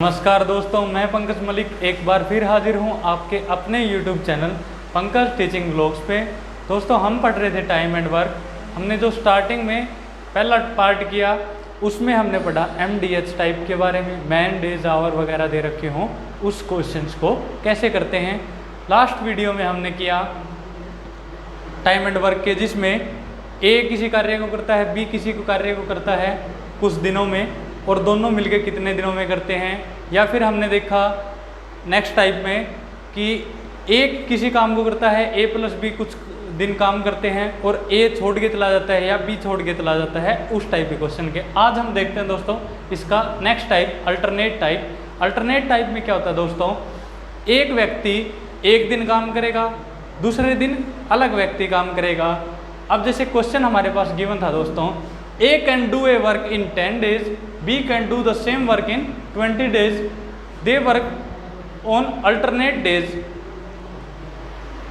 नमस्कार दोस्तों, मैं पंकज मलिक एक बार फिर हाजिर हूं आपके अपने YouTube channel Pankaj teaching blogs पे। दोस्तों, हम पढ़ रहे थे टाइम एंड वर्क। हमने जो स्टार्टिंग में पहला पार्ट किया उसमें हमने पढ़ा MDH टाइप के बारे में, मैन डेज आवर वगैरह दे रखे हों उस क्वेश्चंस को कैसे करते हैं। लास्ट वीडियो में हमने किया टाइम एंड वर्क के, जिसमें A किसी कार्य को करता है, B किसी को कार्य को करता है कुछ दिनों में, और दोनों मिलके कितने दिनों में करते हैं। या फिर हमने देखा नेक्स्ट टाइप में कि एक किसी काम को करता है, A प्लस B कुछ दिन काम करते हैं और A छोड़ के चला जाता है या B छोड़ के चला जाता है, उस टाइप के क्वेश्चन के आज हम देखते हैं दोस्तों इसका next type alternate type. Alternate type में क्या होता है दोस्तों, एक व्यक्ति एक दिन काम करेगा, दूसरे दिन अलग व्यक्ति काम करेगा। अब जैसे क्वेश्चन हमारे पास गिवन था दोस्तों, A can do a work in 10 days, B can do the same work in 20 days. They work on alternate days.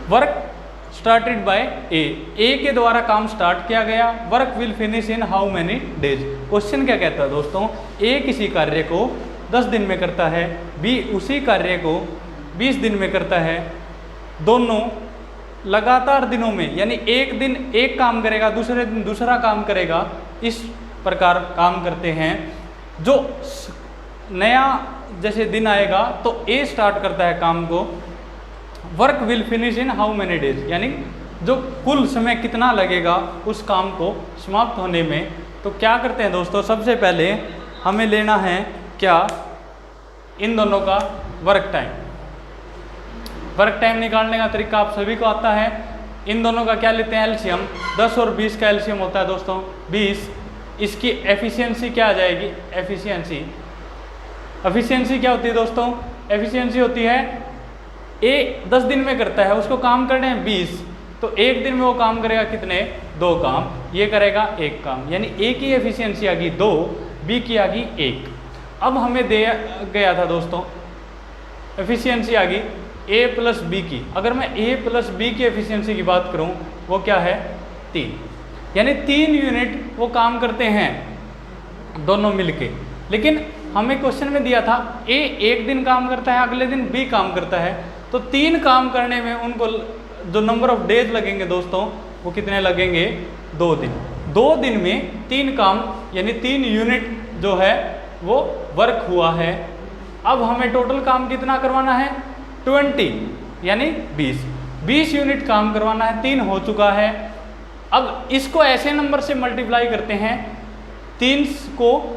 Work started by A. A के द्वारा काम स्टार्ट किया गया। Work will finish in how many days? Question क्या कहता है दोस्तों, A किसी कार्य को 10 दिन में करता है, B उसी कार्य को 20 दिन में करता है। दोनों लगातार दिनों में, यानी एक दिन एक काम करेगा, दूसरे दिन दूसरा काम करेगा, इस प्रकार काम करते हैं। जो नया जैसे दिन आएगा तो A स्टार्ट करता है काम को, work will finish in how many days, यानी जो कुल समय कितना लगेगा उस काम को समाप्त होने में। तो क्या करते हैं दोस्तों, सबसे पहले हमें लेना है क्या, इन दोनों का वर्क टाइम। वर्क टाइम निकालने का तरीका आप सभी को आता है। इन दोनों का क्या लेते हैं, एलसीएम। 10 और 20 का एलसीएम होता है दोस्तों 20। इसकी एफिशिएंसी क्या आ जाएगी, एफिशिएंसी क्या होती है दोस्तों, एफिशिएंसी होती है A 10 दिन में करता है, उसको काम करने हैं 20, तो एक दिन में वो काम करेगा कितने, 2 काम, ये करेगा 1 काम, यानी A की एफिशिएंसी आ गई 2, B की आ गई 1। अब हमें दिया गया था दोस्तों एफिशिएंसी आ गई A प्लस B की। अगर मैं A प्लस B की एफिशिएंसी की बात करूं, वो क्या है 3, यानी 3 यूनिट वो काम करते हैं दोनों मिलके। लेकिन हमें क्वेश्चन में दिया था A एक दिन काम करता है, अगले दिन B काम करता है, तो 3 काम करने में उनको जो नंबर ऑफ डेज लगेंगे दोस्तों वो कितने लगेंगे, 2 दिन। 2 दिन में 3 काम, यानी 3 यूनिट जो है वो वर्क हुआ है। अब हमें टोटल काम कितना करवाना है, 20, यानी 20 यूनिट काम करवाना है, 3 हो चुका है। अब इसको ऐसे नंबर से मल्टीप्लाई करते हैं, 3 को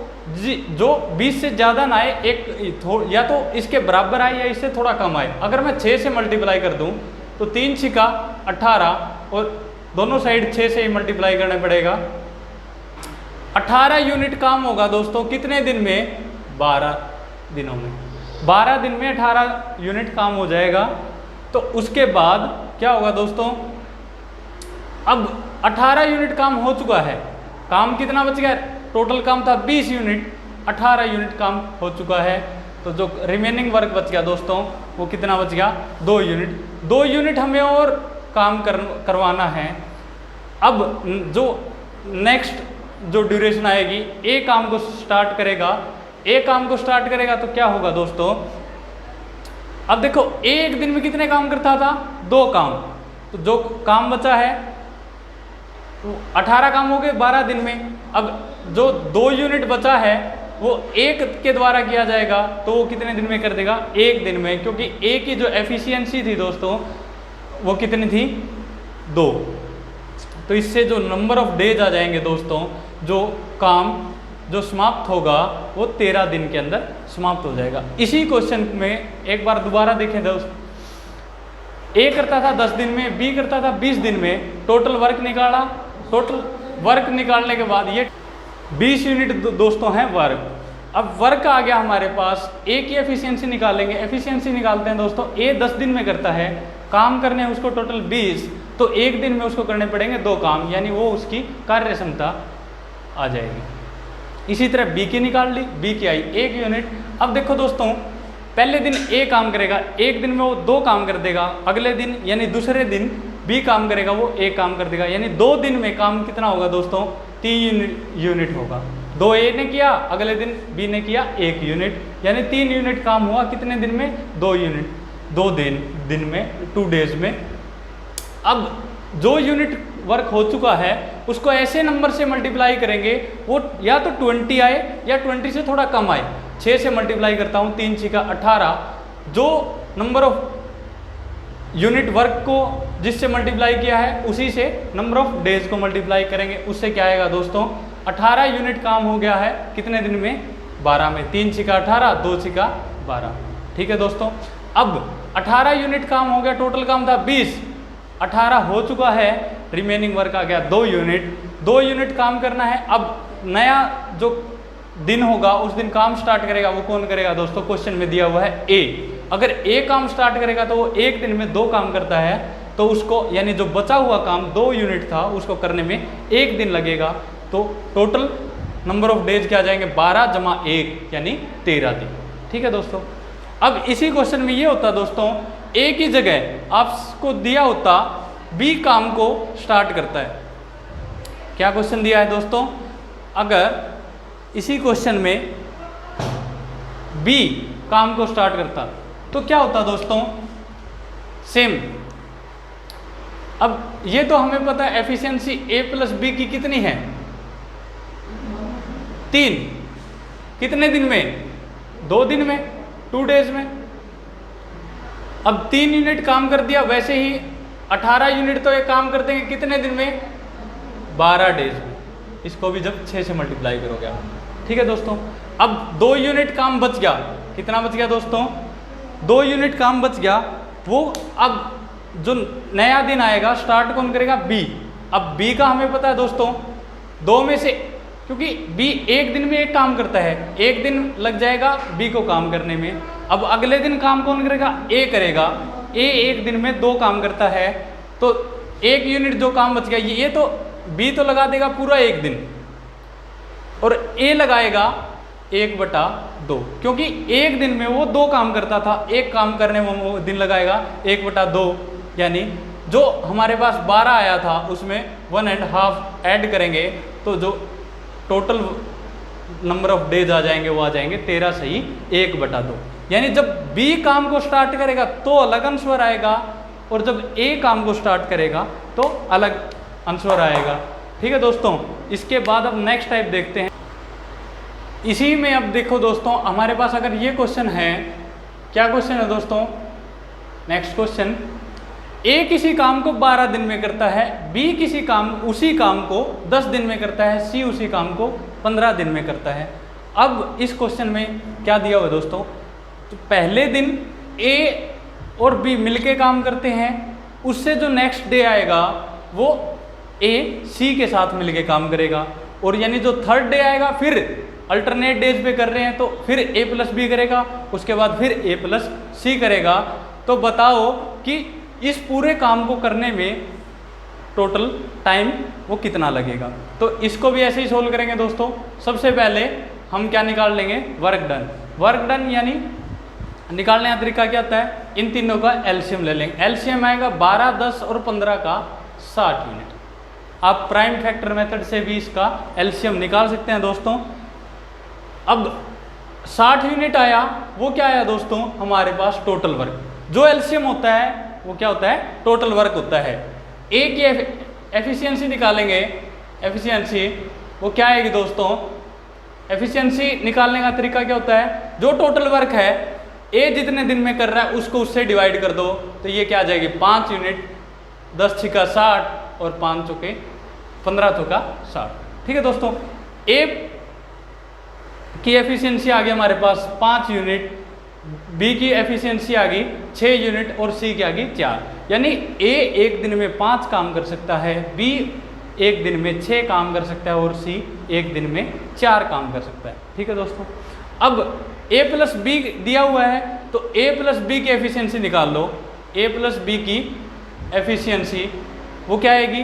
जो 20 से ज़्यादा ना आए, एक या तो इसके बराबर आए या इससे थोड़ा कम आए। अगर मैं 6 से मल्टीप्लाई कर दूं तो 3 छिका 18, और दोनों साइड 6 से ही मल्टीप्लाई करना पड़ेगा। 18 यूनिट काम होगा दोस्तों कितने दिन में, 12 दिनों में। 12 दिन में 18 यूनिट काम हो जाएगा। तो उसके बाद क्या होगा दोस्तों, अब 18 यूनिट काम हो चुका है, काम कितना बच गया, टोटल काम था 20 यूनिट, 18 यूनिट काम हो चुका है। तो जो रिमेनिंग वर्क बच गया दोस्तों वो कितना बच गया, 2 यूनिट। 2 यूनिट हमें और काम करवाना है। अब जो नेक्स्ट जो ड्यूरेशन आएगी, A काम को स्टार्ट करेगा, A काम को स्टार्ट करेगा तो क्या होगा दोस्तों, अब देखो A एक दिन में कितने काम करता था, 2 काम, तो जो काम बचा है तो 18 काम हो गए 12 दिन में। अब जो 2 यूनिट बचा है वो 1 के द्वारा किया जाएगा, तो वो कितने दिन में कर देगा, 1 दिन में, क्योंकि A की जो एफिशिएंसी थी दोस्तों वो कितनी थी, 2। तो इससे जो नंबर ऑफ डेज आ जाएंगे दोस्तों, जो काम जो समाप्त होगा वो 13 दिन के अंदर समाप्त हो जाएगा। इसी क्वेश्चन में एक बार दोबारा देखें दोस्त, A करता था 10 दिन में, B करता था 20 दिन में, टोटल वर्क निकाला। टोटल वर्क निकालने के बाद ये 20 यूनिट दोस्तों हैं वर्क। अब वर्क आ गया हमारे पास, A की एफिशिएंसी निकालेंगे। एफिशिएंसी निकालते हैं दोस्तों, A 10 दिन में करता है, काम करने हैं उसको टोटल 20, तो एक दिन में उसको करने पड़ेंगे 2 काम, यानी वो उसकी कार्य क्षमता आ जाएगी। इसी तरह B की निकाल ली, B की आई 1 यूनिट। अब देखो दोस्तों, पहले दिन A काम करेगा, एक दिन में वो 2 काम कर देगा, अगले दिन यानी दूसरे दिन B काम करेगा, वो 1 काम कर देगा, यानी 2 दिन में काम कितना होगा दोस्तों, 3 यूनिट होगा। 2 ए ने किया, अगले दिन बी ने किया 1 यूनिट, यानी 3 यूनिट काम हुआ कितने दिन में? 2 यूनिट, 2 दिन में, 2 डेज में। अब जो यूनिट वर्क हो चुका है उसको ऐसे नंबर से मल्टीप्लाई करेंगे, वो या तो 20 आए या 20 से थोड़ा कम आए। 6 से मल्टीप्लाई करता हूँ, 3 6 का 18, जो नंबर ऑफ यूनिट वर्क को जिससे मल्टीप्लाई किया है उसी से नंबर ऑफ डेज को मल्टीप्लाई करेंगे, उससे क्या आएगा दोस्तों? 18 यूनिट काम हो गया है कितने दिन में? 12 में। 3 6 का 18, 2 6 का 12। ठीक है दोस्तों, अब 18 यूनिट काम हो गया, टोटल काम था 20, 18 हो चुका है, रिमेनिंग वर्क आ गया 2 यूनिट। 2 यूनिट काम करना है। अब नया जो दिन होगा उस दिन काम स्टार्ट करेगा, वो कौन करेगा दोस्तों? क्वेश्चन में दिया हुआ है ए। अगर ए काम स्टार्ट करेगा तो वो एक दिन में 2 काम करता है, तो उसको यानी जो बचा हुआ काम 2 यूनिट था उसको करने में 1 दिन लगेगा। तो टोटल नंबर ऑफ डेज क्या आ जाएंगे? 12 जमा 1 यानी 13 दिन। ठीक है दोस्तों, अब इसी क्वेश्चन में ये होता दोस्तों, ए की जगह आपको दिया होता बी काम को स्टार्ट करता है। क्या क्वेश्चन दिया है दोस्तों? अगर इसी क्वेश्चन में बी काम को स्टार्ट करता तो क्या होता दोस्तों? सेम। अब ये तो हमें पता है एफिशिएंसी ए प्लस बी की कितनी है? 3। कितने दिन में? 2 दिन में, 2 डेज में। अब 3 यूनिट काम कर दिया, वैसे ही 18 यूनिट तो ये काम कर देंगे कितने दिन में? 12 डेज में। इसको भी जब 6 से मल्टीप्लाई करोगे आप। ठीक है दोस्तों, अब 2 यूनिट काम बच गया। कितना बच गया दोस्तों? 2 यूनिट काम बच गया। वो अब जो नया दिन आएगा स्टार्ट कौन करेगा? बी। अब बी का हमें पता है दोस्तों, 2 में से, क्योंकि बी एक दिन में एक काम करता है, 1 दिन लग जाएगा बी को काम करने में। अब अगले दिन काम कौन करेगा? ए करेगा। ए एक दिन में 2 काम करता है, तो 1 यूनिट जो काम बच गया, ये तो बी तो लगा देगा पूरा 1 दिन, और ए लगाएगा 1/2, क्योंकि 1 दिन में वो 2 काम करता था, 1 काम करने में वो दिन लगाएगा 1/2, यानी जो हमारे पास 12 आया था उसमें 1.5 ऐड करेंगे तो जो टोटल नंबर ऑफ डेज आ जाएंगे वो आ जाएंगे 13 सही 1/2। यानी जब बी काम को स्टार्ट करेगा तो अलग आंसर आएगा, और जब ए काम को स्टार्ट करेगा तो अलग आंसर आएगा। ठीक है दोस्तों, इसके बाद अब नेक्स्ट टाइप देखते हैं। इसी में अब देखो दोस्तों, हमारे पास अगर ये क्वेश्चन है, क्या क्वेश्चन है दोस्तों? नेक्स्ट क्वेश्चन, ए किसी काम को 12 दिन में करता है, बी उसी काम को 10 दिन में करता है, सी उसी काम को 15 दिन में करता है। अब इस क्वेश्चन में क्या दिया हुआ है दोस्तों? तो पहले दिन ए और बी मिलके काम करते हैं, उससे जो नेक्स्ट डे आएगा वो ए सी के साथ मिलके काम करेगा, और यानी जो थर्ड डे आएगा फिर अल्टरनेट डेज पे कर रहे हैं तो फिर ए प्लस बी करेगा, उसके बाद फिर ए प्लस सी करेगा। तो बताओ कि इस पूरे काम को करने में टोटल टाइम वो कितना लगेगा? तो इसको भी ऐसे ही सोल्व करेंगे दोस्तों। सबसे पहले हम क्या निकाल लेंगे? Work done. वर्क डन यानी निकालने का तरीका क्या होता है? इन तीनों का एलसीएम ले लेंगे। एलसीएम आएगा 12, 10 और 15 का 60 यूनिट। आप प्राइम फैक्टर मेथड से भी इसका एलसीएम निकाल सकते हैं दोस्तों। अब 60 यूनिट आया, वो क्या आया दोस्तों? हमारे पास टोटल वर्क। जो एलसीएम होता है वो क्या होता है? टोटल वर्क होता है। ए की एफिशिएंसी निकालेंगे। एफिशिएंसी वो क्या आएगी दोस्तों? एफिशिएंसी निकालने का तरीका क्या होता है? जो टोटल वर्क है ए जितने दिन में कर रहा है उसको उससे डिवाइड कर दो, तो ये क्या आ जाएगी? 5 यूनिट। 10 छिका 60 और 5 चौके 15 चौका 60। ठीक है दोस्तों, ए की एफिशिएंसी आ गई हमारे पास 5 यूनिट, बी की एफिशिएंसी आ गई 6 यूनिट और सी की आ गई 4। यानी ए एक दिन में 5 काम कर सकता है, बी एक दिन में 6 काम कर सकता है और सी एक दिन में 4 काम कर सकता है। ठीक है दोस्तों, अब ए प्लस बी दिया हुआ है तो ए प्लस बी की एफिशिएंसी निकाल लो। ए प्लस बी की एफिशिएंसी वो क्या आएगी?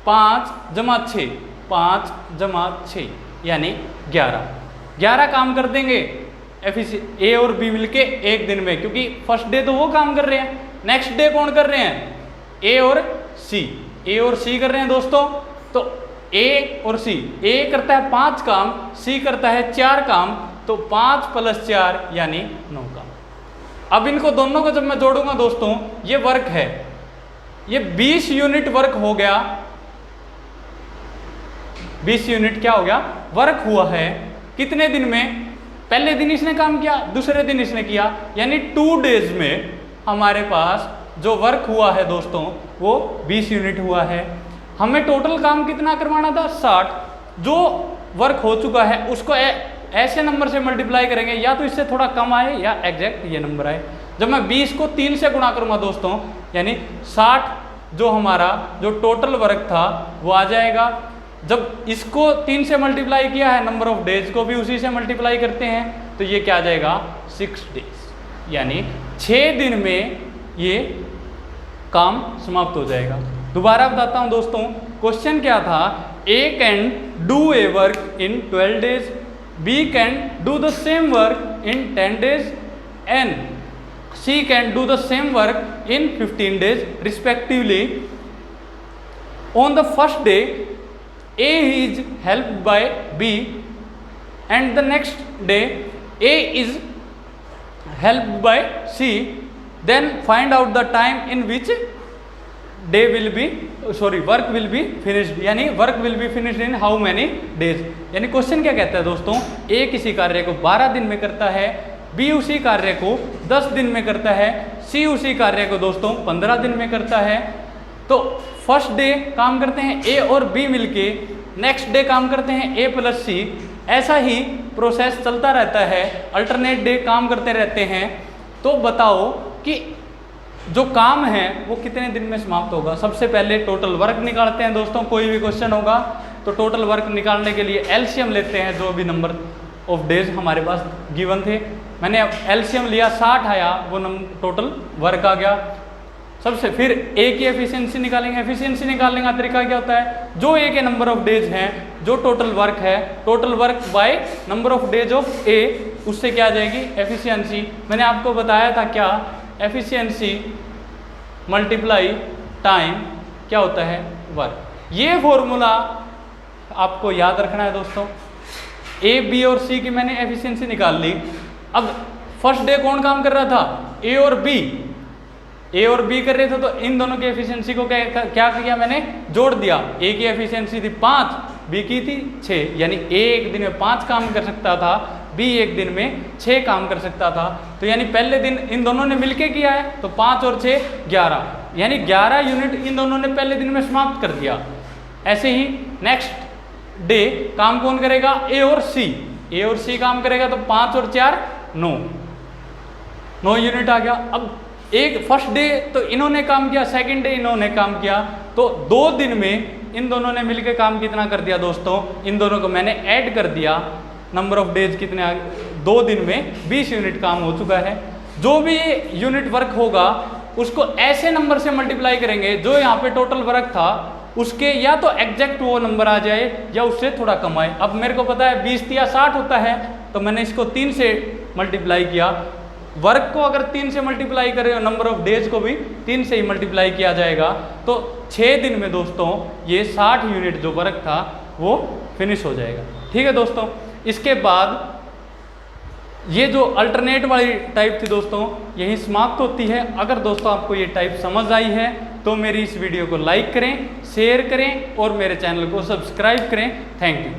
5 जमा 6, 5 जमा 6 यानी 11 काम कर देंगे ए और बी मिलके एक दिन में, क्योंकि फर्स्ट डे तो वो काम कर रहे हैं, नेक्स्ट डे कौन कर रहे हैं? ए और सी कर रहे हैं दोस्तों। तो ए और सी, ए करता है 5 काम, सी करता है 4 काम, तो 5 + 4 यानी 9 काम। अब इनको दोनों को जब मैं जोड़ूंगा दोस्तों, ये वर्क है, ये 20 यूनिट वर्क हो गया, 20 यूनिट क्या हो गया, वर्क हुआ है। कितने दिन में? पहले दिन इसने काम किया, दूसरे दिन इसने किया, यानी 2 डेज में हमारे पास जो वर्क हुआ है दोस्तों वो 20 यूनिट हुआ है। हमें टोटल काम कितना करवाना था? 60। जो वर्क हो चुका है उसको ऐसे नंबर से मल्टीप्लाई करेंगे, या तो इससे थोड़ा कम आए या एग्जैक्ट ये नंबर आए। जब मैं 20 को 3 से गुणा करूंगा दोस्तों, यानी 60 जो हमारा जो टोटल वर्क था वो आ जाएगा। जब इसको 3 से मल्टीप्लाई किया है, नंबर ऑफ डेज को भी उसी से मल्टीप्लाई करते हैं, तो ये क्या आ जाएगा? 6 डेज, यानी 6 दिन में ये काम समाप्त हो जाएगा। दोबारा बताता हूं दोस्तों, क्वेश्चन क्या था? A can do a work in 12 days, B can do the same work in 10 days, and C can do the same work in 15 days respectively. On the first day A is helped by B and the next day A is helped by C, then find out the time in which day will be work will be finished, यानी work will be finished in how many days। यानी question क्या कहता है दोस्तों, A किसी कार्य को 12 दिन में करता है, B उसी कार्य को 10 दिन में करता है, C उसी कार्य को दोस्तों 15 दिन में करता है। तो फर्स्ट डे काम करते हैं ए और बी मिलके, नेक्स्ट डे काम करते हैं ए + सी, ऐसा ही प्रोसेस चलता रहता है, अल्टरनेट डे काम करते रहते हैं। तो बताओ कि जो काम है वो कितने दिन में समाप्त होगा। सबसे पहले टोटल वर्क निकालते हैं दोस्तों, कोई भी क्वेश्चन होगा तो टोटल वर्क निकालने के लिए एलसीएम लेते हैं, जो भी नंबर ऑफ डेज हमारे पास गिवन थे। मैंने एलसीएम लिया, 60 आया, वो टोटल वर्क आ गया। सबसे फिर ए की एफिशिएंसी निकालेंगे। एफिशिएंसी निकालने का तरीका क्या होता है? जो ए के नंबर ऑफ डेज हैं, जो टोटल वर्क है, total work by number of days of A, उससे क्या आ जाएगी? एफिशिएंसी। मैंने आपको बताया था क्या, एफिशिएंसी मल्टीप्लाई टाइम क्या होता है? वर्क। ये फॉर्मूला आपको याद रखना है दोस्तों। ए, बी और सी की मैंने एफिशिएंसी निकाल ली। अब फर्स्ट डे कौन काम कर रहा था? ए और बी। ए और बी कर रहे थे, तो इन दोनों की एफिशिएंसी को क्या किया मैंने? जोड़ दिया। ए की एफिशिएंसी थी 5, बी की थी 6, यानी ए एक दिन में 5 काम कर सकता था, बी एक दिन में 6 काम कर सकता था। तो यानी पहले दिन इन दोनों ने मिलके किया है, तो 5 और 6 11, यानी 11 यूनिट इन दोनों ने पहले दिन में समाप्त कर दिया। ऐसे ही नेक्स्ट डे काम कौन करेगा? ए और सी। ए और सी काम करेगा, तो 5 और 4 9 यूनिट आ गया। अब एक फर्स्ट डे तो इन्होंने काम किया, सेकंड डे इन्होंने काम किया, तो 2 दिन में इन दोनों ने मिलकर काम कितना कर दिया दोस्तों? इन दोनों को मैंने ऐड कर दिया, नंबर ऑफ डेज कितने आ गए? 2 दिन में 20 यूनिट काम हो चुका है। जो भी यूनिट वर्क होगा उसको ऐसे नंबर से मल्टीप्लाई करेंगे, जो यहाँ पे टोटल वर्क था उसके या तो एग्जैक्ट वो नंबर आ जाए या उससे थोड़ा कम आए। अब मेरे को पता है 20 या 60 होता है, तो मैंने इसको 3 से मल्टीप्लाई किया। वर्क को अगर 3 से मल्टीप्लाई करें और नंबर ऑफ डेज को भी 3 से ही मल्टीप्लाई किया जाएगा, तो 6 दिन में दोस्तों ये 60 यूनिट जो वर्क था वो फिनिश हो जाएगा। ठीक है दोस्तों, इसके बाद ये जो अल्टरनेट वाली टाइप थी दोस्तों यही समाप्त होती है। अगर दोस्तों आपको ये टाइप समझ आई है तो मेरी इस वीडियो को लाइक करें, शेयर करें और मेरे चैनल को सब्सक्राइब करें। Thank you.